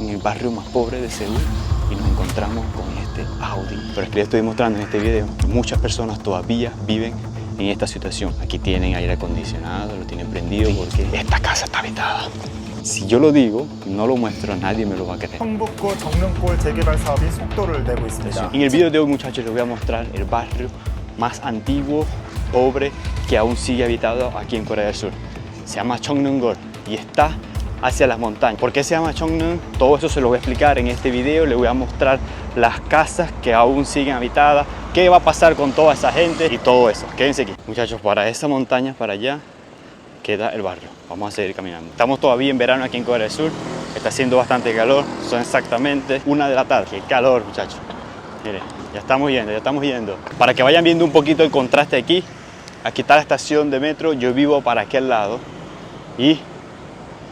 en el barrio más pobre de Seúl y nos encontramos con este Audi. Pero es que les estoy mostrando en este video que muchas personas todavía viven en esta situación. Aquí tienen aire acondicionado, lo tienen prendido porque esta casa está habitada. Si yo lo digo, no lo muestro, nadie me lo va a creer. 성북구 정릉골 재개발 사업이 속도를 내고 있습니다. En el video de hoy, muchachos, les voy a mostrar el barrio más antiguo, pobre, que aún sigue habitado aquí en Corea del Sur. Se llama Cheongneung-gol y está hacia las montañas. ¿Por qué se llama Cheongneung? Todo eso se lo voy a explicar en este video. Les voy a mostrar las casas que aún siguen habitadas, qué va a pasar con toda esa gente y todo eso. Quédense aquí. Muchachos, para esa montaña, para allá, queda el barrio. Vamos a seguir caminando. Estamos todavía en verano aquí en Corea del Sur. Está haciendo bastante calor. Son exactamente 1 de la tarde. ¡Qué calor, muchachos! Miren, ya estamos yendo. Para que vayan viendo un poquito el contraste aquí. Aquí está la estación de metro. Yo vivo para aquel lado. Y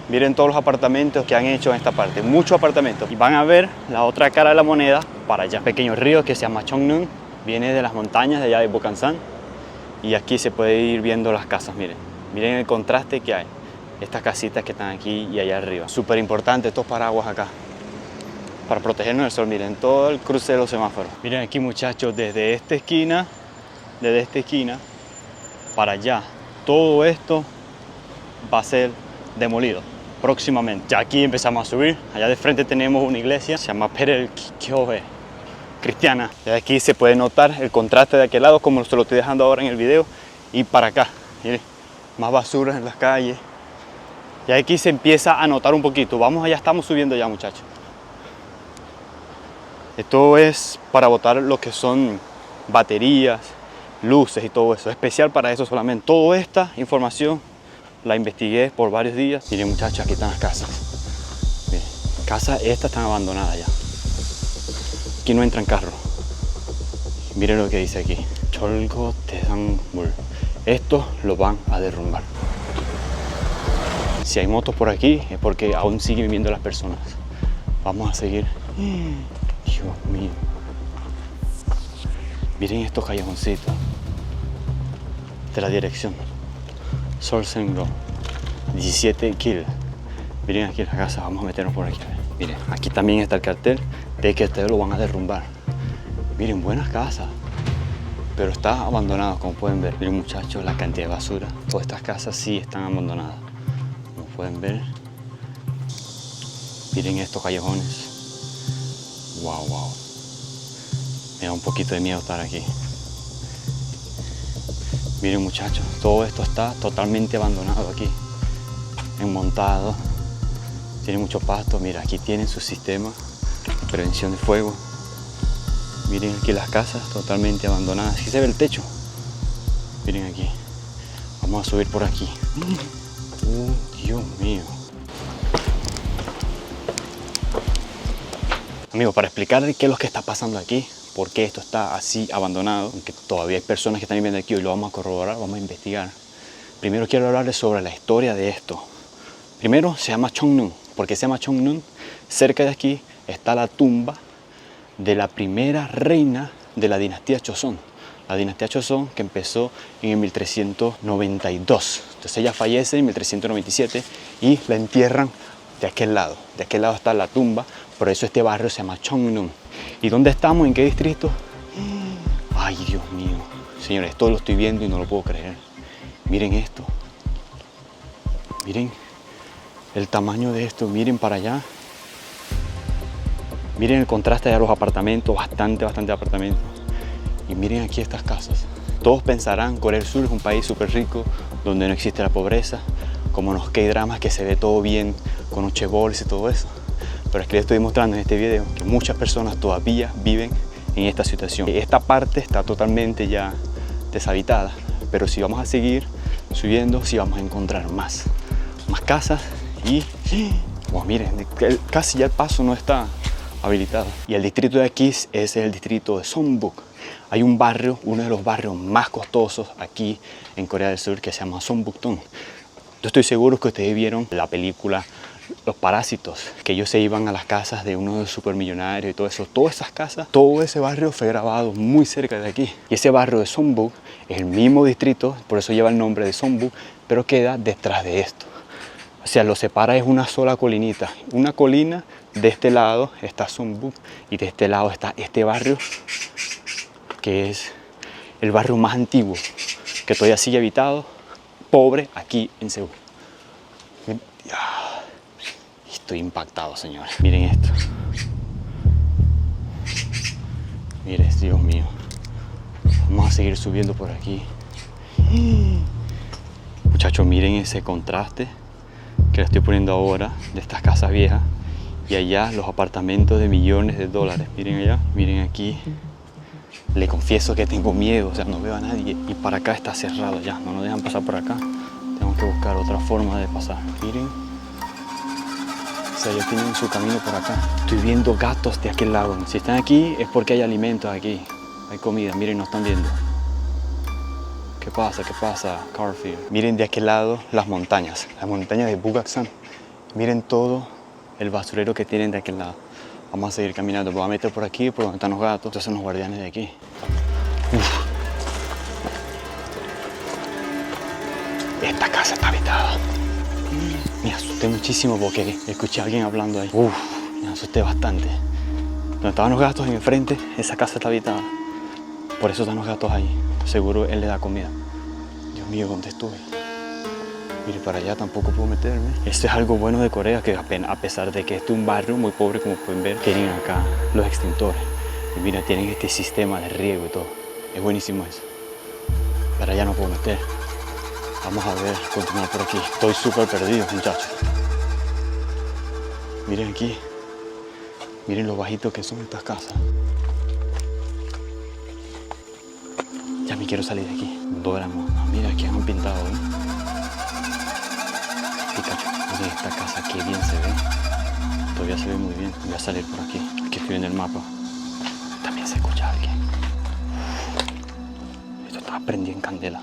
miren todos los apartamentos que han hecho en esta parte. Muchos apartamentos. Y van a ver la otra cara de la moneda para allá. Pequeño río que se llama Cheongneung. Viene de las montañas de allá de Bukhansan. Y aquí se puede ir viendo las casas, miren. Miren el contraste que hay. Estas casitas que están aquí y allá arriba. Súper importante estos paraguas acá. Para protegernos del sol. Miren todo el cruce de los semáforos. Miren aquí, muchachos, desde esta esquina para allá. Todo esto va a ser demolido próximamente. Ya aquí empezamos a subir. Allá de frente tenemos una iglesia. Se llama Perel Kyoe, cristiana. De aquí se puede notar el contraste de aquel lado, como se lo estoy dejando ahora en el video. Y para acá. Miren. Más basura en las calles. Y aquí se empieza a notar un poquito. Vamos allá, estamos subiendo ya, muchachos. Esto es para botar lo que son baterías, luces y todo eso. Especial para eso solamente. Toda esta información la investigué por varios días. Miren, muchachos, aquí están las casas. Miren, casas estas están abandonadas ya. Aquí no entran carros. Miren lo que dice aquí. Cholgo Taesangmul. Estos lo van a derrumbar. Si hay motos por aquí es porque aún siguen viviendo las personas. Vamos a seguir. Dios mío. Miren estos callejoncitos de la dirección. Solsengro 17 Kil. Miren aquí la casa. Vamos a meternos por aquí. Miren, aquí también está el cartel de que ustedes lo van a derrumbar. Miren, buenas casas. Pero está abandonado, como pueden ver. Miren, muchachos, la cantidad de basura. Todas estas casas sí están abandonadas. Como pueden ver. Miren estos callejones. Wow. Me da un poquito de miedo estar aquí. Miren, muchachos, todo esto está totalmente abandonado aquí. Enmontado. Tiene mucho pasto. Mira, aquí tienen su sistema de prevención de fuego. Miren aquí las casas totalmente abandonadas. Aquí se ve el techo. Miren aquí. Vamos a subir por aquí. Dios mío. Amigos, para explicar qué es lo que está pasando aquí, por qué esto está así abandonado, aunque todavía hay personas que están viviendo aquí, hoy lo vamos a corroborar, vamos a investigar. Primero quiero hablarles sobre la historia de esto. Primero se llama Cheongneung. ¿Por qué se llama Cheongneung? Cerca de aquí está la tumba de la primera reina de la dinastía Joseon. La dinastía Joseon que empezó en el 1392. Entonces ella fallece en 1397 y la entierran de aquel lado. De aquel lado está la tumba, por eso este barrio se llama Cheongneung. ¿Y dónde estamos? ¿En qué distrito? Ay, Dios mío. Señores, esto lo estoy viendo y no lo puedo creer. Miren esto. Miren el tamaño de esto. Miren para allá. Miren el contraste de los apartamentos, bastante apartamentos. Y miren aquí estas casas. Todos pensarán, Corea del Sur es un país súper rico, donde no existe la pobreza, como en los K-dramas que se ve todo bien, con los chaebols y todo eso. Pero es que les estoy mostrando en este video que muchas personas todavía viven en esta situación. Esta parte está totalmente ya deshabitada, pero si vamos a seguir subiendo, sí vamos a encontrar más casas y... Oh, miren, casi ya el paso no está habilitado. Y el distrito de aquí es el distrito de Songbuk. Hay un barrio, uno de los barrios más costosos aquí en Corea del Sur, que se llama Songbukdong. Yo estoy seguro que ustedes vieron la película Los Parásitos, que ellos se iban a las casas de unos supermillonarios y todo eso. Todas esas casas, todo ese barrio fue grabado muy cerca de aquí. Y ese barrio de Songbuk es el mismo distrito, por eso lleva el nombre de Songbuk, pero queda detrás de esto. O sea, lo separa es una sola colinita. Una colina De este lado está Songbuk y de este lado está este barrio, que es el barrio más antiguo que todavía sigue habitado, pobre, aquí en Seúl. Estoy impactado, señores. Miren esto. Miren, Dios mío. Vamos a seguir subiendo por aquí. Muchachos, miren ese contraste que le estoy poniendo ahora de estas casas viejas. Y allá los apartamentos de millones de dólares. Miren allá, miren aquí. Le confieso que tengo miedo, o sea, no veo a nadie. Y para acá está cerrado ya, no nos dejan pasar por acá. Tengo que buscar otra forma de pasar. Miren. O sea, ellos tienen su camino por acá. Estoy viendo gatos de aquel lado. Si están aquí es porque hay alimentos aquí. Hay comida. Miren, no están viendo. ¿Qué pasa? ¿Qué pasa, Carfield? Miren de aquel lado las montañas de Bugaksan. Miren todo el basurero que tienen de aquel lado. Vamos a seguir caminando. Voy a meter por aquí, por donde están los gatos. Estos son los guardianes de aquí. Uf. Esta casa está habitada. Me asusté muchísimo porque escuché a alguien hablando ahí. Uf, me asusté bastante. Donde estaban los gatos en el frente, esa casa está habitada. Por eso están los gatos ahí. Seguro él le da comida. Dios mío, ¿dónde estuve? Mire, para allá tampoco puedo meterme. Esto es algo bueno de Corea, que a pesar de que este es un barrio muy pobre, como pueden ver, tienen acá los extintores. Y mira, tienen este sistema de riego y todo. Es buenísimo eso. Para allá no puedo meter. Vamos a ver, continuar por aquí. Estoy súper perdido, muchachos. Miren aquí. Miren lo bajito que son estas casas. Ya me quiero salir de aquí. Doramos. Mira, aquí han pintado, ¿eh? Pikachu. Miren esta casa, qué bien se ve. Todavía se ve muy bien. Voy a salir por aquí. Aquí estoy en el mapa. También se escucha a alguien. Esto está prendido en candela.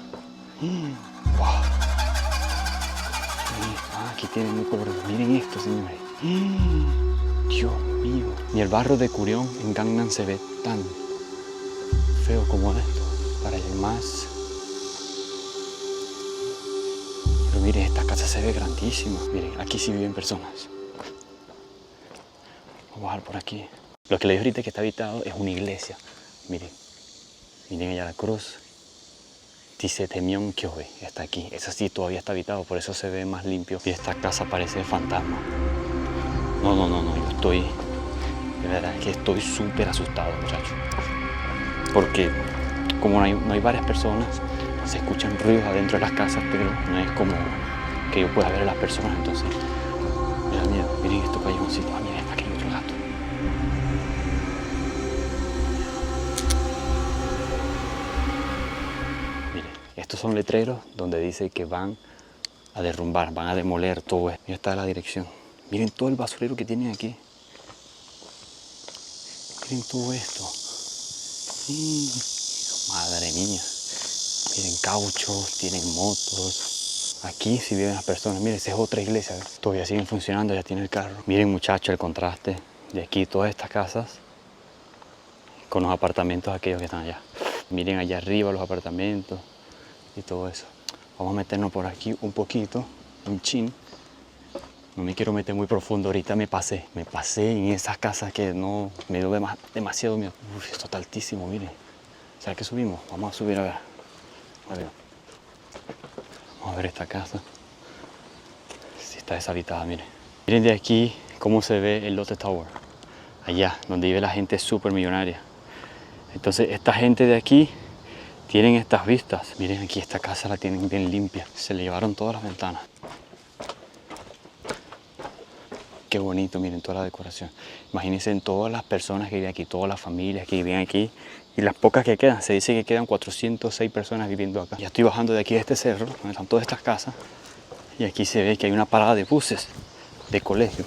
Wow. Aquí tienen un color. Miren esto, señores. Dios mío. Ni el barrio de Kuryeong en Gangnam se ve tan feo como esto. Para el más. Pero miren, esta casa se ve grandísima. Miren, aquí sí viven personas. Vamos a bajar por aquí. Lo que les dije ahorita que está habitado es una iglesia. Miren. Miren allá la cruz. Dice Temyeon Kyoe, está aquí. Esa sí todavía está habitado, por eso se ve más limpio. Y esta casa parece fantasma. No, yo estoy... De verdad que estoy súper asustado, muchachos. Porque como no hay varias personas, se escuchan ruidos adentro de las casas, pero no es como que yo pueda ver a las personas, entonces me da miedo. Miren estos callejoncitos. Ah, miren, aquí hay otro gato. Estos son letreros donde dice que van a derrumbar, van a demoler todo esto. Mira, está la dirección. Miren todo el basurero que tienen aquí. Miren todo esto. Madre mía. Miren cauchos, tienen motos. Aquí sí viven las personas. Miren, esa es otra iglesia. Todavía siguen funcionando, ya tiene el carro. Miren, muchachos, el contraste de aquí, todas estas casas con los apartamentos aquellos que están allá. Miren allá arriba los apartamentos y todo eso. Vamos a meternos por aquí un poquito, un chin. No me quiero meter muy profundo, ahorita me pasé en esas casas que no me dio demasiado miedo. Uf, esto está altísimo, miren. ¿Será que subimos? Vamos a subir a ver. Vamos a ver esta casa. Si está deshabitada, miren. Miren de aquí cómo se ve el Lotte Tower. Allá, donde vive la gente súper millonaria. Entonces, esta gente de aquí tienen estas vistas. Miren aquí, esta casa la tienen bien limpia. Se le llevaron todas las ventanas. Qué bonito, miren toda la decoración. Imagínense en todas las personas que viven aquí, todas las familias que viven aquí. Y las pocas que quedan, se dice que quedan 406 personas viviendo acá. Ya estoy bajando de aquí de este cerro, donde están todas estas casas. Y aquí se ve que hay una parada de buses de colegio.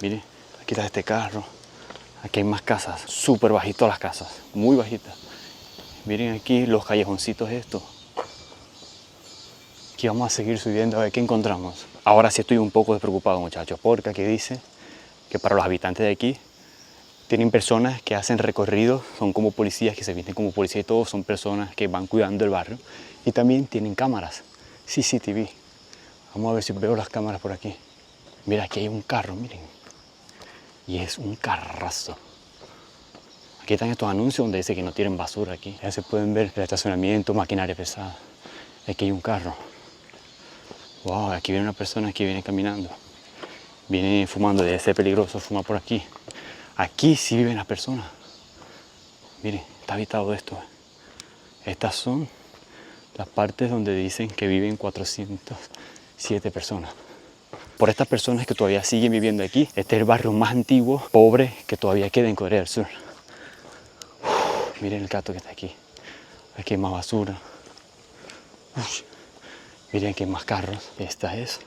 Miren, aquí está este carro. Aquí hay más casas, súper bajitas las casas, muy bajitas. Miren aquí los callejoncitos estos. Aquí vamos a seguir subiendo a ver qué encontramos. Ahora sí estoy un poco despreocupado, muchachos, porque aquí dice que para los habitantes de aquí tienen personas que hacen recorridos, son como policías que se visten como policías y todo, son personas que van cuidando el barrio. Y también tienen cámaras, CCTV. Vamos a ver si veo las cámaras por aquí. Mira, aquí hay un carro, miren. Y es un carrazo. Aquí están estos anuncios donde dice que no tienen basura aquí. Ya se pueden ver el estacionamiento, maquinaria pesada. Aquí hay un carro. Wow, aquí viene una persona que viene caminando. Viene fumando, debe ser peligroso fumar por aquí. Aquí sí viven las personas. Miren, está habitado esto. Estas son las partes donde dicen que viven 407 personas. Por estas personas que todavía siguen viviendo aquí, este es el barrio más antiguo, pobre, que todavía queda en Corea del Sur. Miren el gato que está aquí. Aquí hay más basura. Miren que hay más carros. Esta es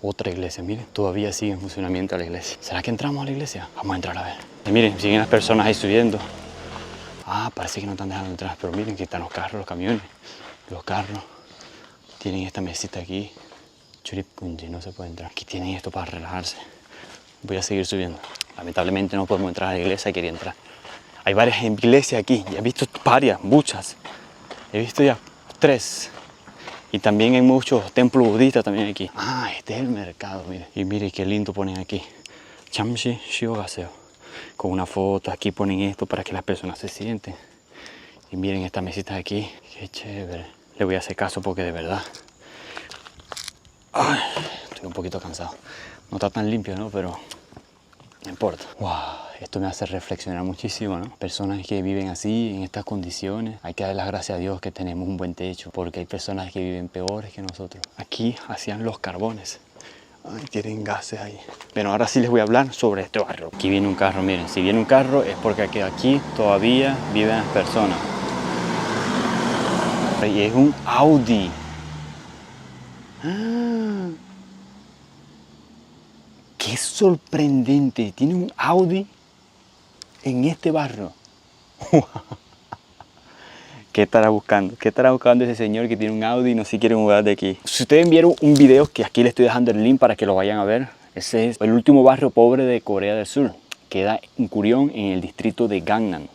otra iglesia. Miren, todavía sigue en funcionamiento la iglesia. ¿Será que entramos a la iglesia? Vamos a entrar a ver. Y miren, siguen las personas ahí subiendo. Ah, parece que no están dejando entrar, pero miren que están los carros, los camiones. Los carros tienen esta mesita aquí. Churipkunji, no se puede entrar. Aquí tienen esto para relajarse. Voy a seguir subiendo. Lamentablemente no podemos entrar a la iglesia, quería entrar. Hay varias iglesias aquí, ya he visto varias, muchas. He visto ya 3. Y también hay muchos templos budistas también aquí. Ah, este es el mercado, mire. Y mire qué lindo ponen aquí. Chamshi Shiogaseo. Con una foto, aquí ponen esto para que las personas se sienten. Y miren estas mesitas aquí, qué chévere. Le voy a hacer caso porque de verdad... Ay, estoy un poquito cansado. No está tan limpio, ¿no? Pero no importa. Wow, esto me hace reflexionar muchísimo, ¿no? Personas que viven así, en estas condiciones. Hay que dar las gracias a Dios que tenemos un buen techo, porque hay personas que viven peores que nosotros. Aquí hacían los carbones. Ay, tienen gases ahí. Pero ahora sí les voy a hablar sobre este barrio. Aquí viene un carro, miren. Si viene un carro es porque aquí todavía viven las personas. Y es un Audi. Ah, qué sorprendente. Tiene un Audi en este barrio. ¿Qué estará buscando? ¿Qué estará buscando ese señor que tiene un Audi y no se quiere mudar de aquí? Si ustedes vieron un video, que aquí les estoy dejando el link para que lo vayan a ver. Ese es el último barrio pobre de Corea del Sur. Queda en Gurion, en el distrito de Gangnam.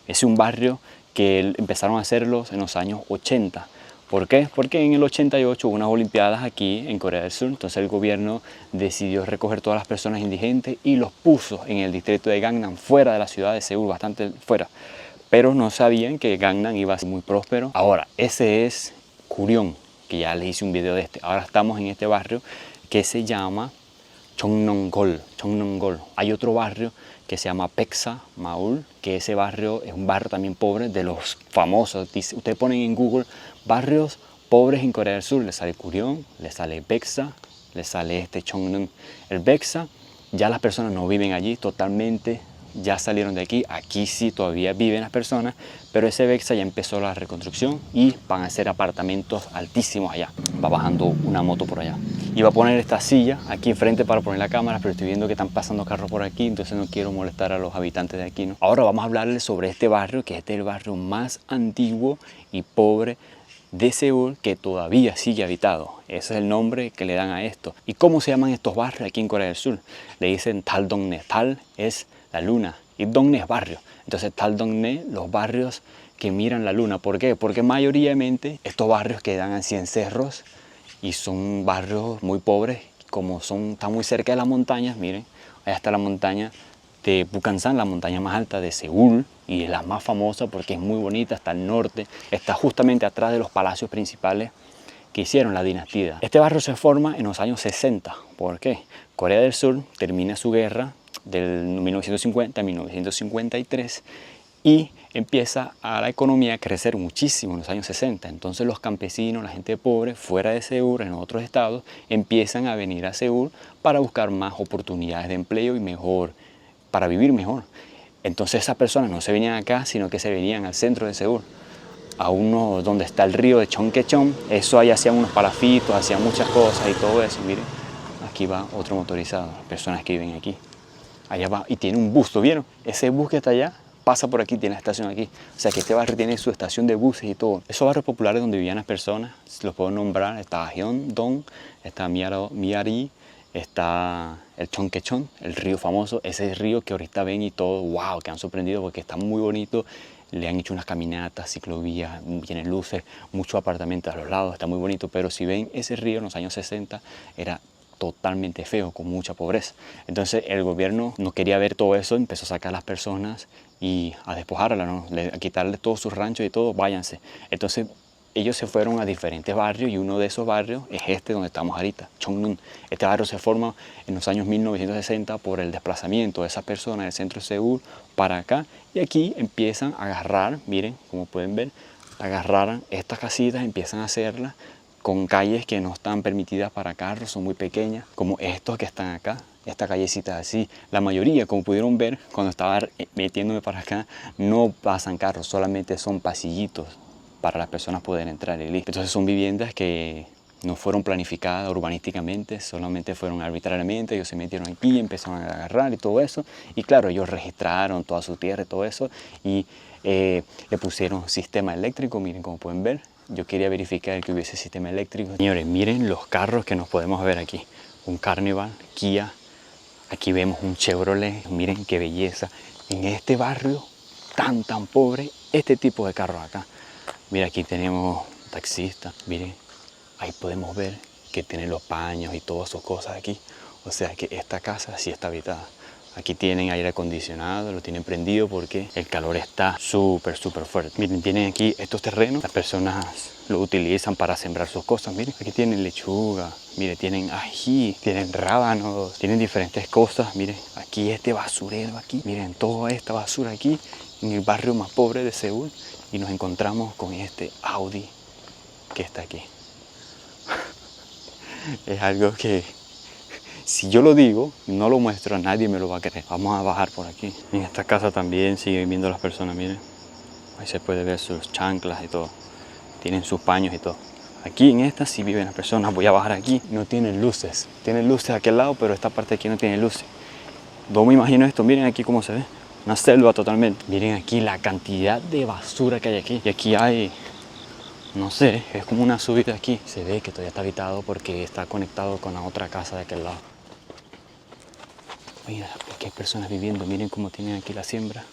Es un barrio que empezaron a hacerlos en los años 80. ¿Por qué? Porque en el 88 hubo unas olimpiadas aquí en Corea del Sur. Entonces el gobierno decidió recoger todas las personas indigentes y los puso en el distrito de Gangnam, fuera de la ciudad de Seúl, bastante fuera. Pero no sabían que Gangnam iba a ser muy próspero. Ahora, ese es Gurion, que ya les hice un video de este. Ahora estamos en este barrio que se llama Cheongnon-gol. Hay otro barrio que se llama Peksa Maul, que ese barrio es un barrio también pobre, de los famosos. Ustedes ponen en Google barrios pobres en Corea del Sur, les sale Gurion, les sale Peksa, les sale este Cheongnon. El Peksa, ya las personas no viven allí totalmente, ya salieron de aquí. Aquí sí todavía viven las personas, pero ese Peksa ya empezó la reconstrucción y van a hacer apartamentos altísimos allá. Va bajando una moto por allá. Iba a poner esta silla aquí enfrente para poner la cámara, pero estoy viendo que están pasando carros por aquí, entonces no quiero molestar a los habitantes de aquí, ¿no? Ahora vamos a hablarles sobre este barrio, que este es el barrio más antiguo y pobre de Seúl, que todavía sigue habitado. Ese es el nombre que le dan a esto. ¿Y cómo se llaman estos barrios aquí en Corea del Sur? Le dicen Taldongnae. Tal es la luna y Dongnae es barrio. Entonces Taldongnae, los barrios que miran la luna. ¿Por qué? Porque mayoritariamente estos barrios quedan así en cerros y son barrios muy pobres. Como están muy cerca de las montañas, miren, allá está la montaña de Bukhansan, la montaña más alta de Seúl, y es la más famosa porque es muy bonita, está al norte, está justamente atrás de los palacios principales que hicieron la dinastía. Este barrio se forma en los años 60. ¿Por qué? Corea del Sur termina su guerra del 1950 a 1953 y empieza a la economía a crecer muchísimo en los años 60. Entonces los campesinos, la gente pobre fuera de Seúl, en otros estados, empiezan a venir a Seúl para buscar más oportunidades de empleo y para vivir mejor. Entonces esas personas no se venían acá, sino que se venían al centro de Seúl, a uno donde está el río de Cheonggyecheon. Eso ahí hacían unos palafitos, hacían muchas cosas y todo eso. Miren, aquí va otro motorizado, personas que viven aquí. Allá va, y tiene un bus, ¿lo vieron? Ese bus que está allá pasa por aquí, tiene la estación aquí. O sea que este barrio tiene su estación de buses y todo. Esos barrios populares donde vivían las personas, los puedo nombrar, está Hyeongdong, está Myari, está el Cheonggyecheon, el río famoso, ese río que ahorita ven y todo, wow, que han sorprendido porque está muy bonito. Le han hecho unas caminatas, ciclovías, tienen luces, muchos apartamentos a los lados, está muy bonito. Pero si ven ese río en los años 60 era totalmente feo, con mucha pobreza. Entonces el gobierno no quería ver todo eso, empezó a sacar a las personas y a despojarlas, ¿no? A quitarles todos sus ranchos y todo, váyanse. Entonces ellos se fueron a diferentes barrios y uno de esos barrios es este donde estamos ahorita, Chongnun. Este barrio se forma en los años 1960 por el desplazamiento de esas personas del centro de Seúl para acá, y aquí empiezan a agarrar, miren, como pueden ver, agarraron estas casitas, empiezan a hacerlas con calles que no están permitidas para carros, son muy pequeñas, como estos que están acá, esta callecita así. La mayoría, como pudieron ver cuando estaba metiéndome para acá, no pasan carros, solamente son pasillitos para las personas poder entrar y listo. Entonces son viviendas que no fueron planificadas urbanísticamente, solamente fueron arbitrariamente. Ellos se metieron aquí, empezaron a agarrar y todo eso, y claro, ellos registraron toda su tierra y todo eso, y le pusieron sistema eléctrico. Miren, como pueden ver, yo quería verificar que hubiese sistema eléctrico. Señores, miren los carros que nos podemos ver aquí. Un Carnival, Kia, aquí vemos un Chevrolet. Miren qué belleza. En este barrio tan pobre, este tipo de carros acá. Mira, aquí tenemos taxistas, miren, ahí podemos ver que tienen los baños y todas sus cosas aquí. O sea que esta casa sí está habitada. Aquí tienen aire acondicionado, lo tienen prendido porque el calor está súper fuerte. Miren, tienen aquí estos terrenos, las personas lo utilizan para sembrar sus cosas. Miren, aquí tienen lechuga, miren, tienen ají, tienen rábanos, tienen diferentes cosas. Miren, aquí este basurero aquí, miren, toda esta basura aquí en el barrio más pobre de Seúl. Y nos encontramos con este Audi que está aquí. Es algo que, si yo lo digo, no lo muestro, nadie me lo va a creer. Vamos a bajar por aquí. En esta casa también siguen viendo las personas, miren. Ahí se puede ver sus chanclas y todo. Tienen sus paños y todo. Aquí en esta sí viven las personas. Voy a bajar aquí. No tienen luces. Tienen luces a aquel lado, pero esta parte de aquí no tiene luces. No me imagino esto. Miren aquí cómo se ve. Una selva totalmente. Miren aquí la cantidad de basura que hay aquí. Y aquí hay, no sé, es como una subida aquí. Se ve que todavía está habitado porque está conectado con la otra casa de aquel lado. Mira, aquí hay personas viviendo. Miren cómo tienen aquí la siembra.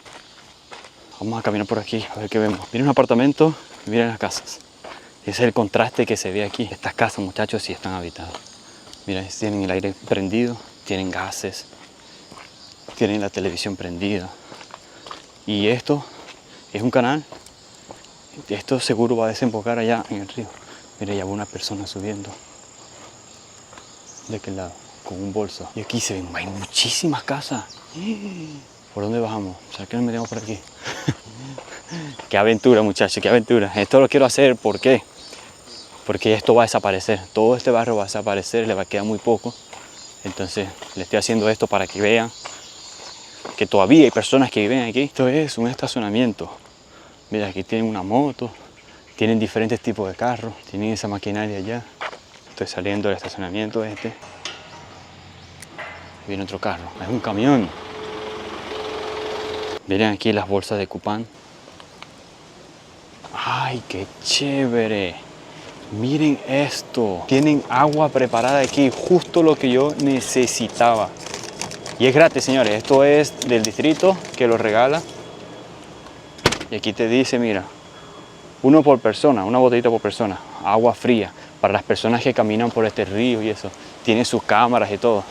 Vamos a caminar por aquí a ver qué vemos. Miren un apartamento, miren las casas. Ese es el contraste que se ve aquí. Estas casas, muchachos, sí están habitadas. Mira, tienen el aire prendido, tienen gases, tienen la televisión prendida. Y esto es un canal. Esto seguro va a desembocar allá en el río. Mira, ya va una persona subiendo. ¿De aquel lado? Con un bolso. Y aquí se ven, hay muchísimas casas. ¿Por dónde bajamos? O sea, que nos metemos por aquí. Qué aventura, muchachos, qué aventura. Esto lo quiero hacer, ¿por qué? Porque esto va a desaparecer. Todo este barrio va a desaparecer, le va a quedar muy poco. Entonces, le estoy haciendo esto para que vean que todavía hay personas que viven aquí. Esto es un estacionamiento. Mira, aquí tienen una moto, tienen diferentes tipos de carros, tienen esa maquinaria allá. Estoy saliendo del estacionamiento este. Viene otro carro, es un camión. Miren aquí las bolsas de Coupang. ¡Ay, qué chévere! Miren esto. Tienen agua preparada aquí, justo lo que yo necesitaba. Y es gratis, señores. Esto es del distrito que lo regala. Y aquí te dice, mira, uno por persona, una botellita por persona. Agua fría para las personas que caminan por este río y eso. Tiene sus cámaras y todo.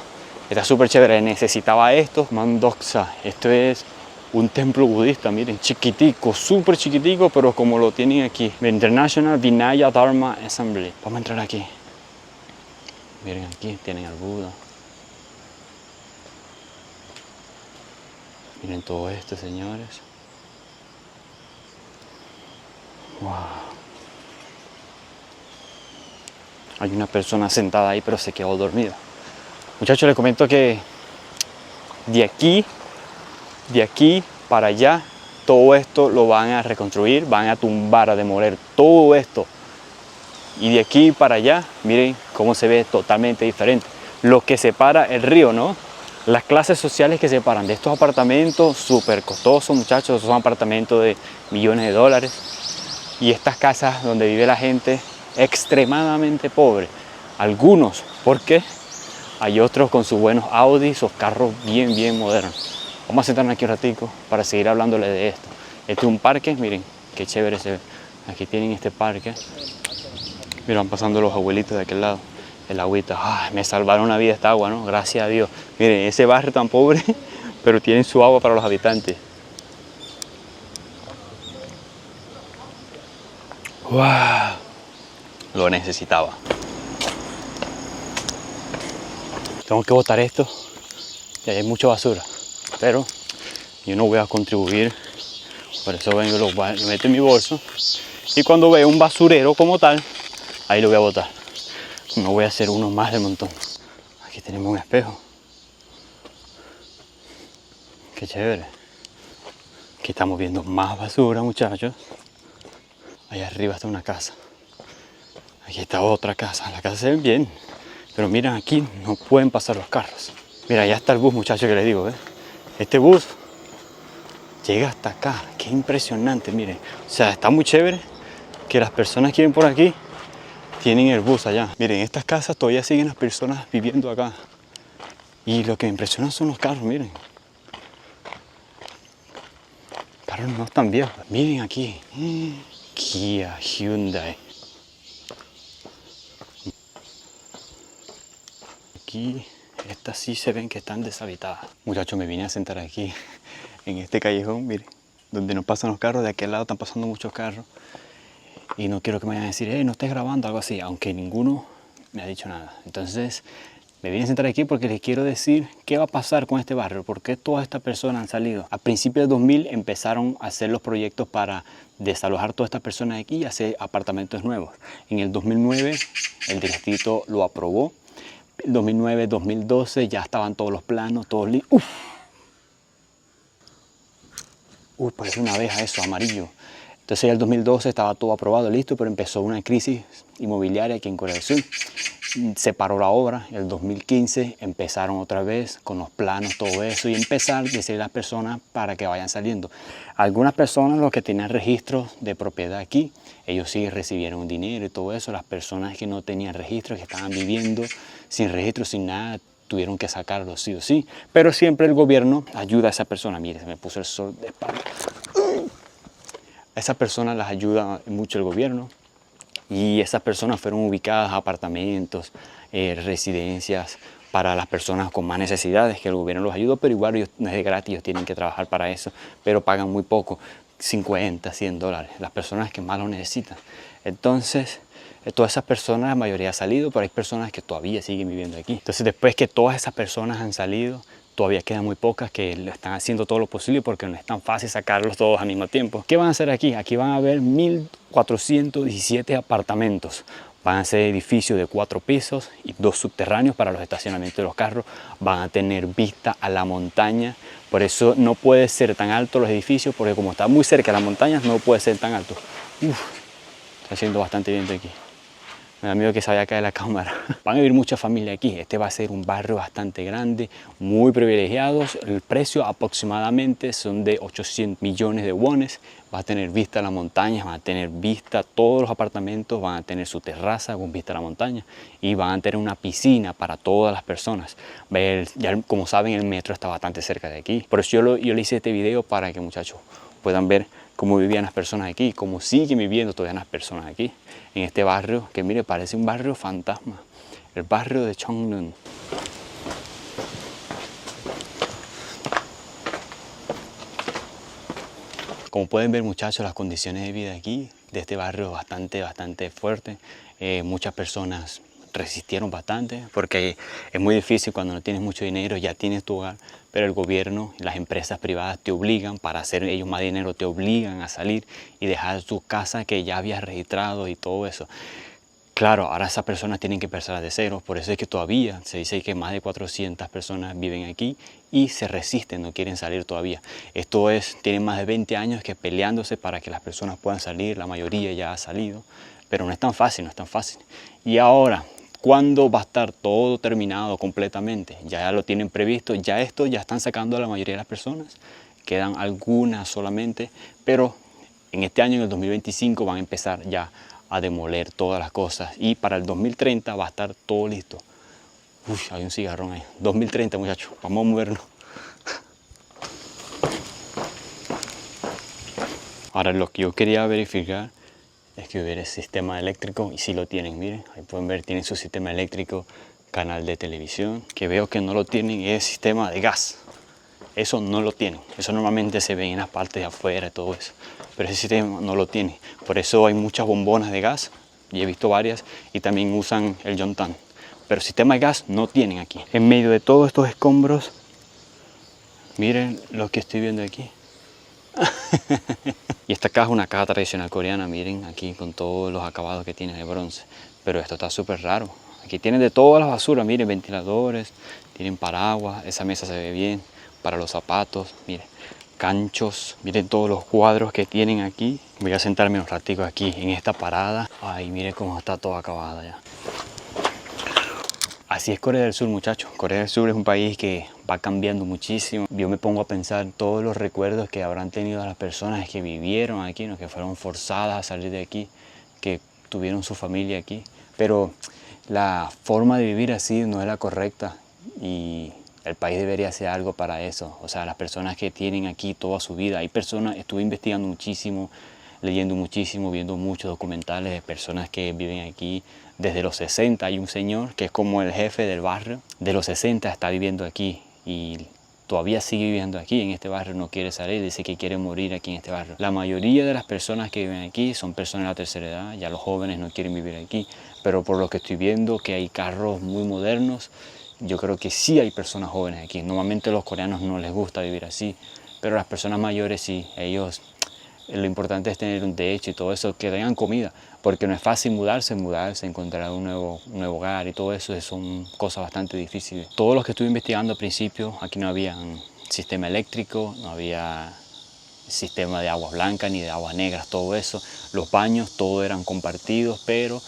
Está súper chévere. Necesitaba esto. Mandoksa. Esto es un templo budista, miren, chiquitico, súper chiquitico, pero como lo tienen aquí. International Vinaya Dharma Assembly. Vamos a entrar aquí. Miren, aquí tienen al Buda. Miren todo esto, señores. Wow. Hay una persona sentada ahí, pero se quedó dormida. Muchachos, les comento que de aquí para allá, todo esto lo van a reconstruir, van a tumbar, a demoler todo esto. Y de aquí para allá, miren cómo se ve totalmente diferente. Lo que separa el río, ¿no? Las clases sociales que separan de estos apartamentos súper costosos, muchachos, son apartamentos de millones de dólares. Y estas casas donde vive la gente extremadamente pobre. Algunos, porque hay otros con sus buenos Audi, sus carros bien modernos. Vamos a sentarnos aquí un ratico para seguir hablándole de esto. Este es un parque, miren qué chévere se ve. Aquí tienen este parque. Miren, van pasando los abuelitos de aquel lado. el agüita. Ay, me salvaron la vida esta agua, ¿no? Gracias a Dios. Miren, ese barrio tan pobre, pero tienen su agua para los habitantes. ¡Wow! Lo necesitaba. Tengo que botar esto, ya hay mucha basura, pero yo no voy a contribuir, por eso vengo, lo meto en mi bolso y cuando veo un basurero como tal, ahí lo voy a botar. No voy a hacer uno más del montón. Aquí tenemos un espejo. Qué chévere. Aquí estamos viendo más basura, muchachos. Allá arriba está una casa. Aquí está otra casa. Las casas se ven bien, pero miren, aquí no pueden pasar los carros. Mira, allá está el bus, muchachos, que les digo, ¿eh? Este bus llega hasta acá. Qué impresionante, miren. O sea, está muy chévere que las personas que viven por aquí tienen el bus allá. Miren, en estas casas todavía siguen las personas viviendo acá. Y lo que me impresiona son los carros, miren. Carros no están viejos. Miren aquí. Kia, Hyundai. Aquí, estas sí se ven que están deshabitadas. Muchachos, me vine a sentar aquí, en este callejón, miren, donde no pasan los carros. De aquel lado están pasando muchos carros. Y no quiero que me vayan a decir, no estés grabando, algo así, aunque ninguno me ha dicho nada. Entonces, me vine a sentar aquí porque les quiero decir qué va a pasar con este barrio, por qué todas estas personas han salido. A principios del 2000 empezaron a hacer los proyectos para desalojar todas estas personas de aquí y hacer apartamentos nuevos. En el 2009 el distrito lo aprobó. En 2009, 2012 ya estaban todos los planos, todos listos. Uy, parece una abeja eso, amarillo. Entonces ya el 2012 estaba todo aprobado, listo, pero empezó una crisis inmobiliaria aquí en Corea del Sur. Se paró la obra, en el 2015 empezaron otra vez con los planos, todo eso, y empezar a decirle a las personas para que vayan saliendo. Algunas personas, los que tenían registros de propiedad aquí, ellos sí recibieron dinero y todo eso. Las personas que no tenían registros, que estaban viviendo sin registro, sin nada, tuvieron que sacarlo sí o sí. Pero siempre el gobierno ayuda a esa persona. Mire, se me puso el sol de espalda. A esas personas las ayuda mucho el gobierno. Y esas personas fueron ubicadas a apartamentos, residencias para las personas con más necesidades, que el gobierno los ayudó, pero igual ellos, no es de gratis, ellos tienen que trabajar para eso, pero pagan muy poco, 50, 100 dólares, las personas que más lo necesitan. Entonces, todas esas personas, la mayoría ha salido, pero hay personas que todavía siguen viviendo aquí. Entonces, después que todas esas personas han salido, todavía quedan muy pocas que lo están haciendo todo lo posible porque no es tan fácil sacarlos todos al mismo tiempo. ¿Qué van a hacer aquí? Aquí van a haber 1.417 apartamentos. Van a ser edificios de 4 pisos y 2 subterráneos para los estacionamientos de los carros. Van a tener vista a la montaña. Por eso no puede ser tan alto los edificios, porque como está muy cerca de las montañas, no puede ser tan alto. Está haciendo bastante viento aquí. Me da miedo que se vaya a caer la cámara. Van a vivir mucha familia aquí. Este va a ser un barrio bastante grande, muy privilegiados. El precio aproximadamente son de 800 millones de wones. Va a tener vista a la montaña, van a tener vista a todos los apartamentos, van a tener su terraza con vista a la montaña y van a tener una piscina para todas las personas. Ya como saben, el metro está bastante cerca de aquí. Por eso yo le hice este video para que muchachos puedan ver cómo vivían las personas aquí, cómo siguen viviendo todavía las personas aquí, en este barrio, que mire, parece un barrio fantasma, el barrio de Chongnun. Como pueden ver, muchachos, las condiciones de vida aquí, de este barrio, bastante fuerte. Muchas personas resistieron bastante, porque es muy difícil cuando no tienes mucho dinero, ya tienes tu hogar, pero el gobierno y las empresas privadas te obligan, para hacer ellos más dinero, te obligan a salir y dejar tu casa que ya habías registrado y todo eso. Claro, ahora esas personas tienen que empezar de cero, por eso es que todavía se dice que más de 400 personas viven aquí y se resisten, no quieren salir todavía. Esto es, tienen más de 20 años que peleándose para que las personas puedan salir, la mayoría ya ha salido, pero no es tan fácil, no es tan fácil. Y ahora, ¿cuándo va a estar todo terminado completamente? Ya lo tienen previsto, ya están sacando a la mayoría de las personas, quedan algunas solamente, pero en este año, en el 2025, van a empezar ya a demoler todas las cosas y para el 2030 va a estar todo listo. Uy, hay un cigarrón ahí. 2030, muchachos, vamos a movernos. Ahora, lo que yo quería verificar es que hubiera sistema eléctrico, y sí lo tienen, miren, ahí pueden ver, tienen su sistema eléctrico, canal de televisión. Que veo que no lo tienen es sistema de gas. Eso no lo tienen, eso normalmente se ve en las partes de afuera y todo eso, pero ese sistema no lo tiene. Por eso hay muchas bombonas de gas, y he visto varias, y también usan el Yontan. Pero sistema de gas no tienen aquí. En medio de todos estos escombros, miren lo que estoy viendo aquí. Y esta caja es una caja tradicional coreana, miren aquí con todos los acabados que tiene de bronce. Pero esto está súper raro. Aquí tienen de todas las basuras, miren, ventiladores, tienen paraguas, esa mesa se ve bien, para los zapatos, miren, ganchos, miren todos los cuadros que tienen aquí. Voy a sentarme un ratico aquí en esta parada. Ay, miren cómo está todo acabado ya. Así es Corea del Sur, muchachos. Corea del Sur es un país que va cambiando muchísimo. Yo me pongo a pensar todos los recuerdos que habrán tenido las personas que vivieron aquí, ¿no? Que fueron forzadas a salir de aquí, que tuvieron su familia aquí. Pero la forma de vivir así no es la correcta y el país debería hacer algo para eso. O sea, las personas que tienen aquí toda su vida. Hay personas, estuve investigando muchísimo, leyendo muchísimo, viendo muchos documentales de personas que viven aquí desde los 60. Hay un señor que es como el jefe del barrio, de los 60 está viviendo aquí y todavía sigue viviendo aquí en este barrio, no quiere salir, dice que quiere morir aquí en este barrio. La mayoría de las personas que viven aquí son personas de la tercera edad, ya los jóvenes no quieren vivir aquí, pero por lo que estoy viendo que hay carros muy modernos, yo creo que sí hay personas jóvenes aquí. Normalmente a los coreanos no les gusta vivir así, pero las personas mayores sí, ellos... Lo importante es tener un techo y todo eso, que tengan comida, porque no es fácil mudarse, encontrar un nuevo hogar y todo eso son cosas bastante difíciles. Todos los que estuve investigando al principio, aquí no había sistema eléctrico, no había sistema de aguas blancas ni de aguas negras, todo eso. Los baños, todos eran compartidos, pero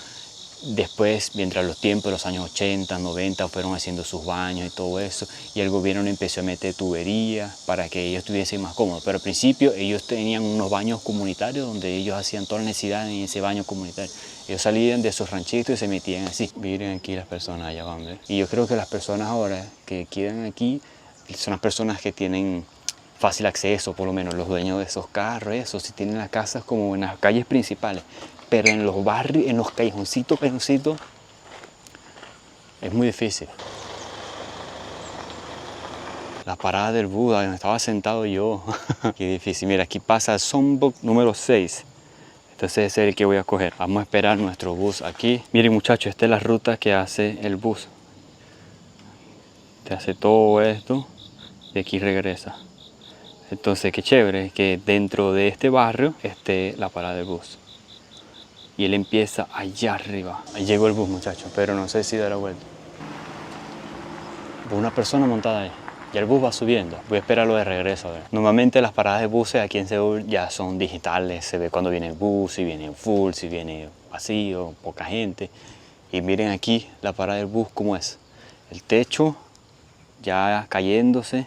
después, mientras los tiempos de los años 80, 90 fueron haciendo sus baños y todo eso, y el gobierno empezó a meter tuberías para que ellos estuviesen más cómodos. Pero al principio ellos tenían unos baños comunitarios donde ellos hacían toda la necesidad en ese baño comunitario. Ellos salían de sus ranchitos y se metían así. Miren aquí las personas, allá van a ver. Y yo creo que las personas ahora que quedan aquí son las personas que tienen fácil acceso, por lo menos los dueños de esos carros, eso, si tienen las casas como en las calles principales. Pero en los barrios, en los callejoncitos, es muy difícil. La parada del bus, donde estaba sentado yo, qué difícil. Mira, aquí pasa el Songbok número 6. Entonces ese es el que voy a coger. Vamos a esperar nuestro bus aquí. Miren muchachos, esta es la ruta que hace el bus. Te hace todo esto y aquí regresa. Entonces qué chévere que dentro de este barrio esté la parada del bus. Y él empieza allá arriba. Ahí llegó el bus, muchachos, pero no sé si dará vuelta. Una persona montada ahí. Ya el bus va subiendo. Voy a esperarlo de regreso. A ver. Normalmente las paradas de buses aquí en Seúl ya son digitales. Se ve cuando viene el bus, si viene full, si viene vacío, poca gente. Y miren aquí la parada del bus cómo es. El techo ya cayéndose.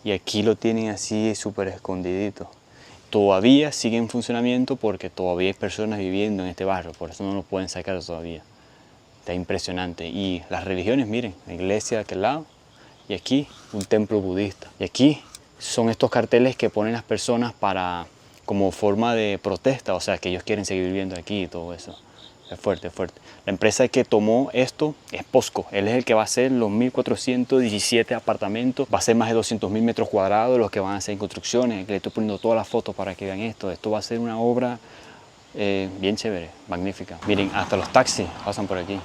Y aquí lo tienen así súper escondidito. Todavía sigue en funcionamiento porque todavía hay personas viviendo en este barrio, por eso no lo pueden sacar todavía. Está impresionante. Y las religiones, miren, la iglesia de aquel lado y aquí un templo budista. Y aquí son estos carteles que ponen las personas para como forma de protesta, o sea que ellos quieren seguir viviendo aquí y todo eso. Es fuerte, es fuerte. La empresa que tomó esto es POSCO. Él es el que va a hacer los 1.417 apartamentos. Va a ser más de 200.000 metros cuadrados los que van a hacer construcciones. Le estoy poniendo todas las fotos para que vean esto. Esto va a ser una obra bien chévere, magnífica. Miren, hasta los taxis pasan por aquí.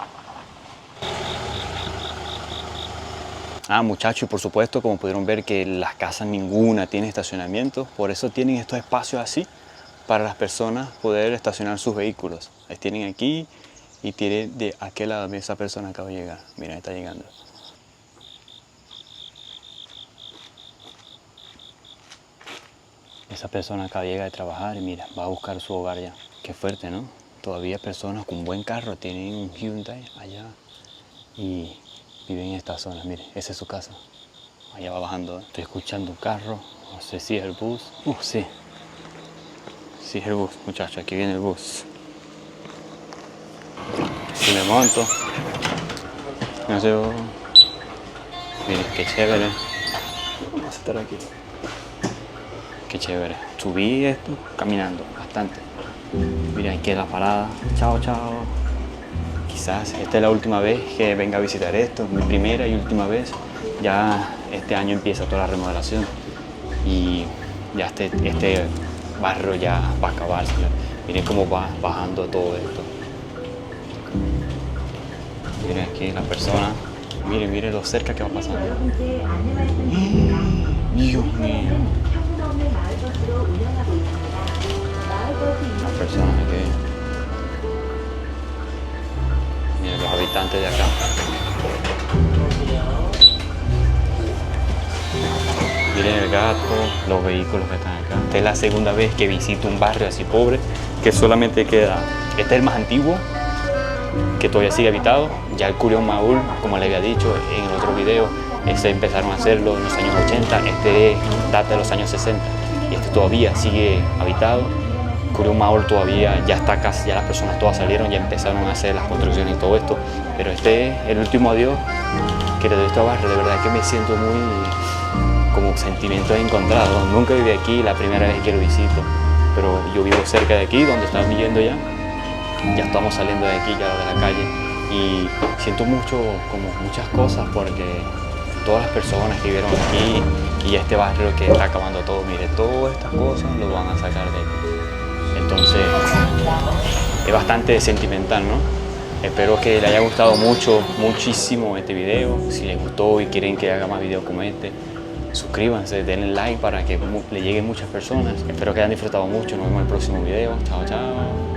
Muchachos, por supuesto, como pudieron ver que las casas ninguna tiene estacionamiento. Por eso tienen estos espacios así, para las personas poder estacionar sus vehículos. Ahí tienen aquí y tienen de aquel lado. Mira, esa persona acaba de llegar. Mira, está llegando. Esa persona acaba de llegar de trabajar y mira, va a buscar su hogar ya. Qué fuerte, ¿no? Todavía personas con buen carro tienen un Hyundai allá y viven en esta zona. Mire, esa es su casa. Allá va bajando. Estoy escuchando un carro. No sé si es el bus. Sí. Sí, es el bus, muchachos, aquí viene el bus. Si me monto. No sé. Miren, qué chévere. Vamos a estar aquí. Qué chévere. Subí esto caminando bastante. Miren, aquí es la parada. Chao, chao. Quizás esta es la última vez que venga a visitar esto, mi primera y última vez. Ya este año empieza toda la remodelación y ya este barrio ya va a acabarse. Miren cómo va bajando todo esto. Miren aquí la persona. Miren lo cerca que va pasando. Dios mío. Las personas aquí. Miren los habitantes de acá. Miren el gato, los vehículos que están acá. Esta es la segunda vez que visito un barrio así pobre, que solamente queda. Este es el más antiguo, que todavía sigue habitado. Ya el Curión Maul, como les había dicho en el otro video, empezaron a hacerlo en los años 80, este data de los años 60 y este todavía sigue habitado. Curión Maul todavía ya está casi, ya las personas todas salieron, ya empezaron a hacer las construcciones y todo esto, pero este es el último adiós que le doy a este barrio. De verdad que me siento muy como sentimientos encontrados. Nunca viví aquí, la primera vez que lo visito, pero yo vivo cerca de aquí, donde estamos viviendo ya. Ya estamos saliendo de aquí, ya de la calle, y siento muchas cosas porque todas las personas que vivieron aquí y este barrio que está acabando todo, mire, todas estas cosas lo van a sacar de aquí. Entonces, es bastante sentimental, ¿no? Espero que les haya gustado muchísimo este video. Si les gustó y quieren que haga más videos como este, suscríbanse, denle like para que le lleguen muchas personas. Espero que hayan disfrutado mucho. Nos vemos en el próximo video. Chao, chao.